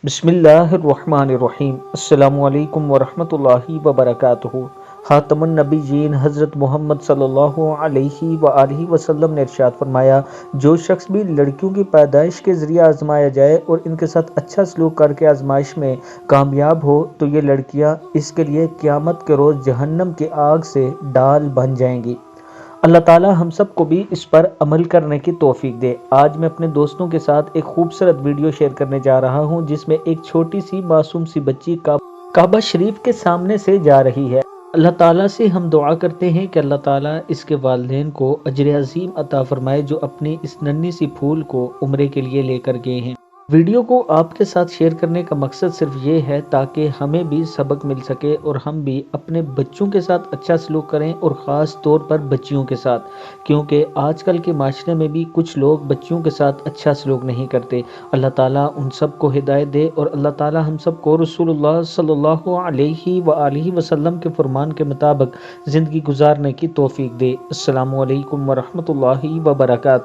بسم اللہ الرحمن الرحیم۔ السلام علیکم ورحمۃ اللہ وبرکاتہ۔ خاتم النبیین حضرت محمد صلی اللہ علیہ وآلہ وسلم نے ارشاد فرمایا، جو شخص بھی لڑکیوں کی پیدائش کے ذریعے آزمایا جائے اور ان کے ساتھ اچھا سلوک کر کے آزمائش میں کامیاب ہو تو یہ لڑکیاں اس کے لیے قیامت کے روز جہنم کی آگ سے ڈال بن جائیں گی۔ اللہ تعالی ہم سب کو بھی اس پر عمل کرنے کی توفیق دے۔ آج میں اپنے دوستوں کے ساتھ ایک خوبصورت ویڈیو شیئر کرنے جا رہا ہوں جس میں ایک چھوٹی سی معصوم سی بچی کعبہ شریف کے سامنے سے جا رہی ہے۔ اللہ تعالیٰ سے ہم دعا کرتے ہیں کہ اللہ تعالیٰ اس کے والدین کو اجر عظیم عطا فرمائے جو اپنی اس ننھی سی پھول کو عمرے کے لیے لے کر گئے ہیں۔ ویڈیو کو آپ کے ساتھ شیئر کرنے کا مقصد صرف یہ ہے تاکہ ہمیں بھی سبق مل سکے اور ہم بھی اپنے بچوں کے ساتھ اچھا سلوک کریں، اور خاص طور پر بچیوں کے ساتھ، کیونکہ آج کل کے معاشرے میں بھی کچھ لوگ بچیوں کے ساتھ اچھا سلوک نہیں کرتے۔ اللہ تعالیٰ ان سب کو ہدایت دے اور اللہ تعالیٰ ہم سب کو رسول اللہ صلی اللہ علیہ وآلہ وسلم کے فرمان کے مطابق زندگی گزارنے کی توفیق دے۔ السلام علیکم ورحمۃ اللہ وبرکاتہ۔